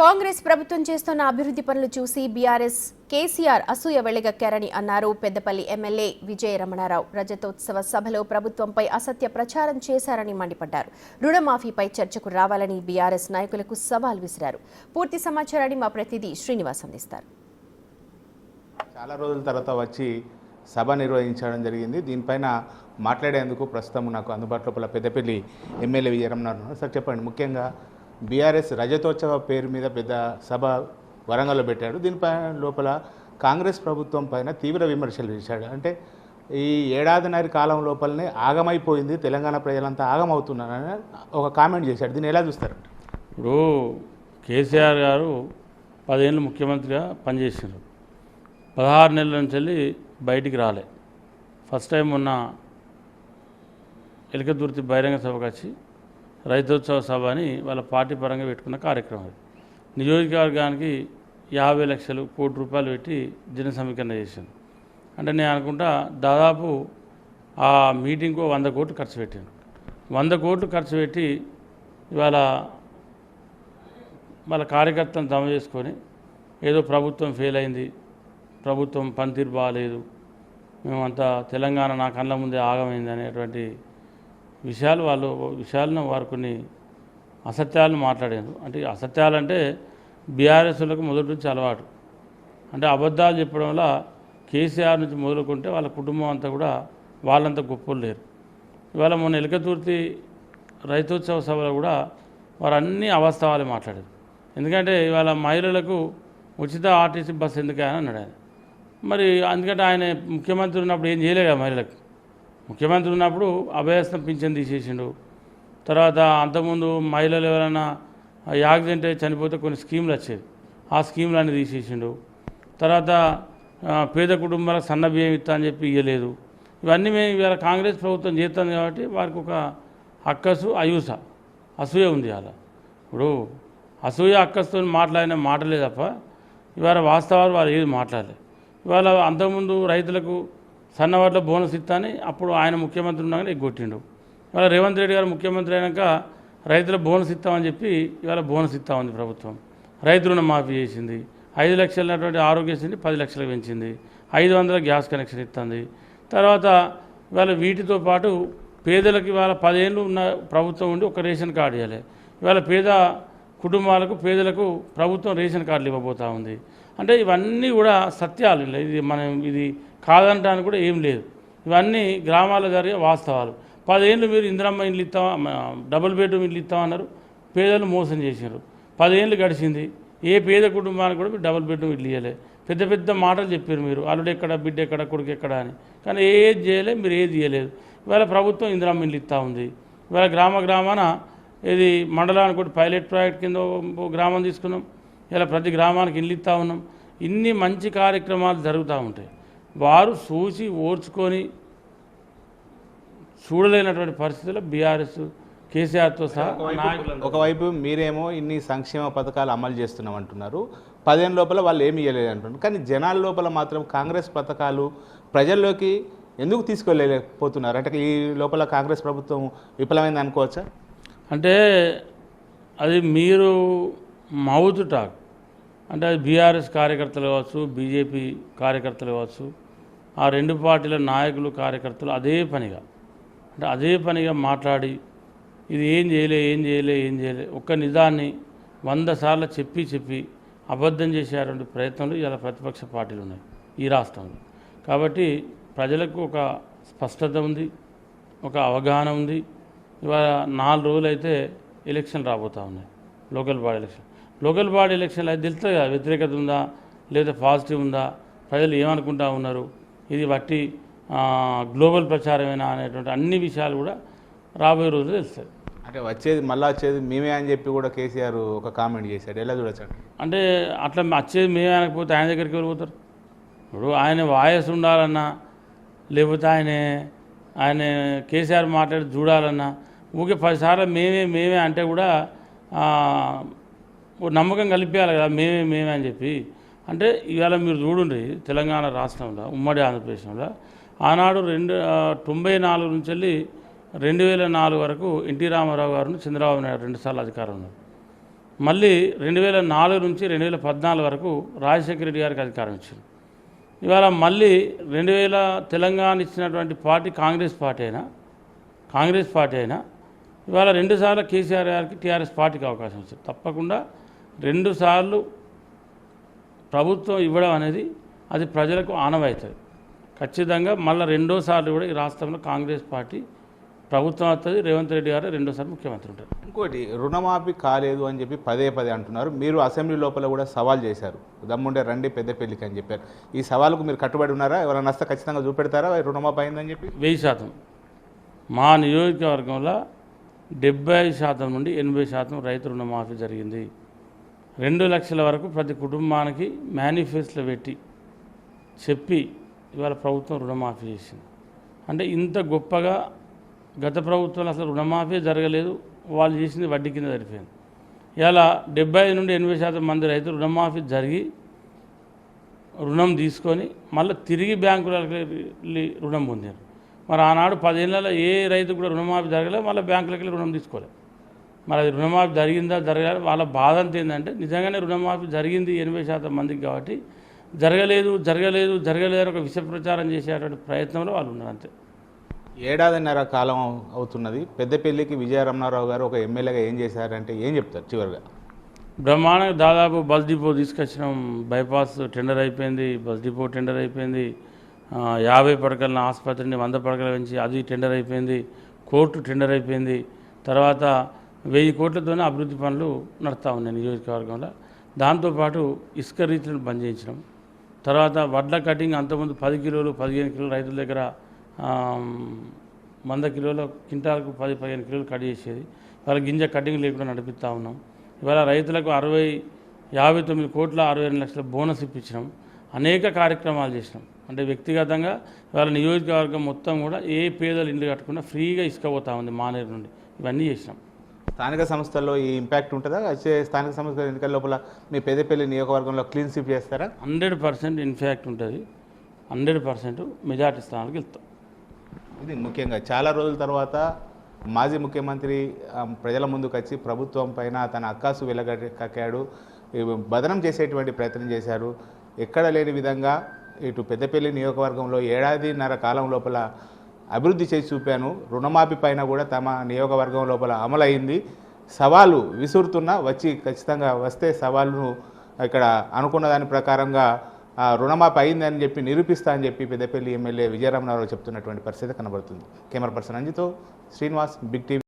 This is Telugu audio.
కాంగ్రెస్ ప్రభుత్వం చేస్తున్న అభివృద్ధి పనులు చూసి బీఆర్ఎస్ కేసీఆర్ అసూయ వెళ్లగక్కారని అన్నారు పెద్దపల్లి ఎమ్మెల్యే విజయ రమణారావు. రజతోత్సవ సభలో ప్రభుత్వంపై అసత్య ప్రచారం చేశారని మండిపడ్డారు. రుణమాఫీపై చర్చకు రావాలని బీఆర్ఎస్ నాయకులకు సవాల్ విసిరారు. పూర్తి సమాచారాన్ని మా ప్రతినిధి శ్రీనివాస్ అందిస్తారు. చాలా రోజుల తర్వాత వచ్చి సభ నిర్వహించడం జరిగింది. దీనిపైన మాట్లాడేందుకు ప్రస్తుతం నాకు అందుబాటులో పెద్దపల్లి ఎమ్మెల్యే విజయ రమణారావు. సార్ చెప్పండి, ముఖ్యంగా బీఆర్ఎస్ రజతోత్సవ పేరు మీద పెద్ద సభ వరంగల్లో పెట్టాడు. దీనిపై లోపల కాంగ్రెస్ ప్రభుత్వం పైన తీవ్ర విమర్శలు చేశాడు. అంటే ఈ ఏడాదిన్నర కాలం లోపలనే ఆగమైపోయింది, తెలంగాణ ప్రజలంతా ఆగమవుతున్నారని ఒక కామెంట్ చేశాడు. దీన్ని ఎలా చూస్తారు? ఇప్పుడు కేసీఆర్ గారు 10 ఏళ్ళు ముఖ్యమంత్రిగా పనిచేసారు. 16 నెలల నుంచి వెళ్ళి బయటికి రాలే. ఫస్ట్ టైం మొన్న ఎలకతుర్తి బహిరంగ సభకు వచ్చి రైతోత్సవ సభ అని వాళ్ళ పార్టీ పరంగా పెట్టుకున్న కార్యక్రమం. అది నియోజకవర్గానికి 50 లక్షలు కోటి రూపాయలు పెట్టి జన సమీకరణ చేశాను. అంటే నేను అనుకుంటా దాదాపు ఆ మీటింగ్కు 100 కోట్లు ఖర్చు పెట్టాను. 100 కోట్లు ఖర్చు పెట్టి ఇవాళ వాళ్ళ కార్యకర్తలను జమ చేసుకొని ఏదో ప్రభుత్వం ఫెయిల్ అయింది, ప్రభుత్వం పనితీరు బాగాలేదు, మేమంతా తెలంగాణ నా కళ్ళ ముందే ఆగమైంది అనేటువంటి విషయాలను వారు కొన్ని అసత్యాలను మాట్లాడారు. అంటే అసత్యాలంటే బీఆర్ఎస్లకు మొదటి నుంచి అలవాటు. అంటే అబద్ధాలు చెప్పడం వల్ల కేసీఆర్ నుంచి మొదలుకుంటే వాళ్ళ కుటుంబం అంతా కూడా వాళ్ళంతా గొప్పలు లేరు. ఇవాళ మొన్న ఎలకతుర్తి రైతోత్సవ సభలో కూడా వారు అన్నీ అవాస్తవాలే మాట్లాడారు. ఎందుకంటే ఇవాళ మహిళలకు ఉచిత ఆర్టీసీ బస్సు ఎందుకని అన్నాడు ఆయన. మరి అందుకంటే ఆయన ముఖ్యమంత్రి ఉన్నప్పుడు ఏం చేయలేగా మహిళలకు. ముఖ్యమంత్రి ఉన్నప్పుడు అభయస్థం పింఛన్ తీసేసిండు. తర్వాత అంతకుముందు మహిళలు ఎవరైనా యాక్సిడెంట్ అయి చనిపోతే కొన్ని స్కీములు వచ్చేది, ఆ స్కీములన్నీ తీసేసిండు. తర్వాత పేద కుటుంబాలకు సన్న బియ్యం ఇస్తా అని చెప్పి ఇవ్వలేదు. ఇవన్నీ మేము ఇవాళ కాంగ్రెస్ ప్రభుత్వం చేస్తుంది కాబట్టి వారికి ఒక అసూయ ఉంది. అలా ఇప్పుడు అసూయ అక్కస్తో మాట్లాడిన మాటలే తప్ప ఇవాళ వాస్తవాలు వారు ఏది మాట్లాడలేదు. ఇవాళ అంతకుముందు రైతులకు సన్నవాట్ల బోనస్ ఇస్తా అని అప్పుడు ఆయన ముఖ్యమంత్రి ఉండగానే ఎగ్గొట్టిండు. ఇవాళ రేవంత్ రెడ్డి గారు ముఖ్యమంత్రి అయినాక రైతుల బోనస్ ఇస్తామని చెప్పి ఇవాళ బోనస్ ఇస్తా ఉంది ప్రభుత్వం. రైతు రుణ మాఫీ చేసింది, 5 లక్షలటువంటి ఆరోగ్యశ్రీని 10 లక్షలకు పెంచింది, 500 గ్యాస్ కనెక్షన్ ఇస్తుంది. తర్వాత ఇవాళ వీటితో పాటు పేదలకు ఇవాళ 10 ఏళ్ళు ఉన్న ప్రభుత్వం ఉండి ఒక రేషన్ కార్డు ఇవ్వాలి. ఇవాళ పేద కుటుంబాలకు పేదలకు ప్రభుత్వం రేషన్ కార్డులు ఇవ్వబోతూ ఉంది. అంటే ఇవన్నీ కూడా సత్యాలు. ఇది కాదనడానికి కూడా ఏం లేదు. ఇవన్నీ గ్రామాల్లో జరిగే వాస్తవాలు. 10 ఏళ్ళు మీరు ఇందిరమ్మ ఇల్లు ఇస్తామా, డబుల్ బెడ్రూమ్ ఇల్లు ఇస్తామన్నారు, పేదలు మోసం చేశారు. 10 ఏళ్ళు గడిచింది, ఏ పేద కుటుంబానికి కూడా మీరు డబుల్ బెడ్రూమ్ ఇల్లు ఇవ్వలే. పెద్ద పెద్ద మాటలు చెప్పారు మీరు, అల్లుడు ఎక్కడ, బిడ్డ ఎక్కడ, కొడుకు ఎక్కడ అని. కానీ ఏది చేయలేదు, మీరు ఏది చేయలేదు. ఇవాళ ప్రభుత్వం ఇందిరమ్మ ఇల్లు ఇస్తూ ఉంది. ఇవాళ గ్రామాన ఇది మండలానికి కూడా పైలట్ ప్రాజెక్ట్ కింద గ్రామం తీసుకున్నాం. ఇలా ప్రతి గ్రామానికి ఇల్లు ఇస్తూ ఉన్నాం. ఇన్ని మంచి కార్యక్రమాలు జరుగుతూ ఉంటాయి. వారు చూసి ఓర్చుకొని చూడలేనటువంటి పరిస్థితుల్లో బీఆర్ఎస్ కేసీఆర్తో సహా ఒకవైపు మీరేమో ఇన్ని సంక్షేమ పథకాలు అమలు చేస్తున్నాం అంటున్నారు, 10 ఏళ్ళ లోపల వాళ్ళు ఏమి ఇవ్వలేదు అంటున్నారు. కానీ జనాల లోపల మాత్రం కాంగ్రెస్ పథకాలు ప్రజల్లోకి ఎందుకు తీసుకెళ్ళలేకపోతున్నారు? అంటే ఈ లోపల కాంగ్రెస్ ప్రభుత్వం విఫలమైంది అనుకోవచ్చా? అంటే అది మీరు మౌత్ టాక్. అంటే అది బీఆర్ఎస్ కార్యకర్తలు కావచ్చు, బీజేపీ కార్యకర్తలు కావచ్చు, ఆ 2 పార్టీల నాయకులు కార్యకర్తలు అదే పనిగా మాట్లాడి ఇది ఏం చేయలే ఒక్క నిజాన్ని 100 సార్లు చెప్పి అబద్ధం చేసేటువంటి ప్రయత్నాలు ఇలా ప్రతిపక్ష పార్టీలు ఉన్నాయి ఈ రాష్ట్రంలో. కాబట్టి ప్రజలకు ఒక స్పష్టత ఉంది, ఒక అవగాహన ఉంది. ఇవాళ 4 రోజులైతే ఎలక్షన్ రాబోతూ ఉన్నాయి, లోకల్ బాడీ ఎలక్షన్లు అయితే తెలుస్తుంది కదా, వ్యతిరేకత ఉందా లేదా పాజిటివ్ ఉందా, ప్రజలు ఏమనుకుంటా ఉన్నారు, ఇది బట్టి గ్లోబల్ ప్రచారమేనా అనేటువంటి అన్ని విషయాలు కూడా రాబోయే రోజులు తెలుస్తుంది. అంటే వచ్చేది మేమే అని చెప్పి కూడా కేసీఆర్ ఒక కామెంట్ చేశాడు. ఎలా చూడొచ్చు? అంటే అట్లా వచ్చేది మేమే అనకపోతే ఆయన దగ్గరికి వెళ్ళిపోతారు. ఇప్పుడు ఆయన వాయస్ ఉండాలన్నా, లేకపోతే ఆయన కేసీఆర్ మాట్లాడి చూడాలన్నా, ఊకే 10 సార్లు మేమే అంటే కూడా నమ్మకం కలిపేయాలి కదా, మేమే అని చెప్పి. అంటే ఇవాళ మీరు చూడండి, తెలంగాణ రాష్ట్రంలో, ఉమ్మడి ఆంధ్రప్రదేశ్లో ఆనాడు 94 నుంచి వెళ్ళి 2004 వరకు ఎన్టీ రామారావు గారు, చంద్రబాబు నాయుడు 2 సార్లు అధికారం ఉన్నారు. మళ్ళీ 2004 నుంచి 2014 వరకు రాజశేఖర రెడ్డి గారికి అధికారం ఇచ్చారు. ఇవాళ మళ్ళీ 2000 తెలంగాణ ఇచ్చినటువంటి పార్టీ కాంగ్రెస్ పార్టీ అయినా ఇవాళ 2 సార్లు కేసీఆర్ గారికి టీఆర్ఎస్ పార్టీకి అవకాశం ఇచ్చారు. తప్పకుండా 2 సార్లు ప్రభుత్వం ఇవ్వడం అనేది అది ప్రజలకు ఆనవాయితది. ఖచ్చితంగా మళ్ళీ 2సార్లు కూడా ఈ రాష్ట్రంలో కాంగ్రెస్ పార్టీ ప్రభుత్వం వస్తుంది. రేవంత్ రెడ్డి గారు 2సారి ముఖ్యమంత్రి ఉంటారు. ఇంకోటి రుణమాఫీ కాలేదు అని చెప్పి పదే అంటున్నారు. మీరు అసెంబ్లీ లోపల కూడా సవాల్ చేశారు, దమ్ముండే రండి పెద్దపల్లికి అని చెప్పారు. ఈ సవాలుకు మీరు కట్టుబడి ఉన్నారా? ఎవరైనా వస్తే ఖచ్చితంగా చూపెడతారా రుణమాఫీ అయిందని చెప్పి? 1000%. మా నియోజకవర్గంలో 70% నుండి 80% రైతు రుణమాఫీ జరిగింది. 2 లక్షల వరకు ప్రతి కుటుంబానికి మేనిఫెస్టోలో పెట్టి చెప్పి ఇవాళ ప్రభుత్వం రుణమాఫీ చేసింది. అంటే ఇంత గొప్పగా గత ప్రభుత్వంలో అసలు రుణమాఫీ జరగలేదు, వాళ్ళు చేసింది వడ్డీ కింద సరిపోయింది. ఇలా 75 నుండి 80% మంది రైతులు రుణమాఫీ జరిగి రుణం తీసుకొని మళ్ళీ తిరిగి బ్యాంకులకు వెళ్ళి రుణం పొందారు. మరి ఆనాడు 10 ఏళ్ళలో ఏ రైతు కూడా రుణమాఫీ జరగలేదు, మళ్ళీ బ్యాంకులకు వెళ్ళి రుణం తీసుకోలేదు. మరి అది రుణమాఫీ జరిగిందా జరగలేదు వాళ్ళ బాధ అంతా ఏంటంటే నిజంగానే రుణమాఫీ జరిగింది 80% మందికి కాబట్టి జరగలేదు అని ఒక విష ప్రచారం చేసేటువంటి ప్రయత్నంలో వాళ్ళు ఉన్నారు అంతే. 1.5 ఏళ్ల కాలం అవుతున్నది. పెద్దపల్లికి విజయరమణారావు గారు ఒక ఎమ్మెల్యేగా ఏం చేశారంటే ఏం చెప్తారు చివరిగా? బ్రహ్మాండంగా దాదాపు బస్ డిపో తీసుకొచ్చినాం. బైపాస్ టెండర్ అయిపోయింది, బస్ డిపో టెండర్ అయిపోయింది, 50 పడకల ఆసుపత్రిని 100 పడకలు పెంచి అది టెండర్ అయిపోయింది, కోర్టు టెండర్ అయిపోయింది. తర్వాత 1000 కోట్లతోనే అభివృద్ధి పనులు నడుస్తూ ఉన్నాయి నియోజకవర్గంలో. దాంతోపాటు ఇసుక రీతులను బంద్ చేయించడం, తర్వాత వడ్ల కటింగ్ అంతకుముందు 10 కిలోలు 15 కిలోలు రైతుల దగ్గర 100 కిలోల క్వింటాలకు 10-15 కిలోలు కట్ చేసేది. వాళ్ళ గింజ కటింగ్ లేకుండా నడిపిస్తూ ఉన్నాం. ఇవాళ రైతులకు 59 కోట్ల 62 లక్షల బోనస్ ఇప్పించినాం. అనేక కార్యక్రమాలు చేసినాం. అంటే వ్యక్తిగతంగా ఇవాళ నియోజకవర్గం మొత్తం కూడా ఏ పేదలు ఇల్లు కట్టకుండా ఫ్రీగా ఇసుక పోతా ఉంది మానేరు నుండి. ఇవన్నీ చేసినాం. స్థానిక సంస్థల్లో ఈ ఇంపాక్ట్ ఉంటుందా? వచ్చే స్థానిక సంస్థల ఎన్నికల లోపల మీ పెద్దపల్లి నియోజకవర్గంలో క్లీన్ స్వీప్ చేస్తారా? 100% ఇన్ఫ్యాక్ట్ ఉంటుంది. 100% మెజార్టీ స్థానాలకు వెళ్తాం. ఇది ముఖ్యంగా చాలా రోజుల తర్వాత మాజీ ముఖ్యమంత్రి ప్రజల ముందుకు వచ్చి ప్రభుత్వం పైన తన అక్కాసు వెలగక్కాడు, బదనం చేసేటువంటి ప్రయత్నం చేశారు. ఎక్కడ లేని విధంగా ఇటు పెద్దపల్లి నియోజకవర్గంలో 1.5 ఏళ్ల కాలం లోపల అభివృద్ధి చేసి చూపాను, రుణమాఫీ పైన కూడా తమ నియోజకవర్గం లోపల అమలైంది, సవాలు విసురుతున్నా వచ్చి ఖచ్చితంగా వస్తే సవాలును ఇక్కడ అనుకున్న దాని ప్రకారంగా రుణమాఫీ అయిందని చెప్పి నిరూపిస్తా అని చెప్పి పెద్దపల్లి ఎమ్మెల్యే విజయరమణారావు చెప్తున్నటువంటి పరిస్థితి కనబడుతుంది. కెమెరా పర్సన్ అంజితో శ్రీనివాస్, బిగ్ టీవీ.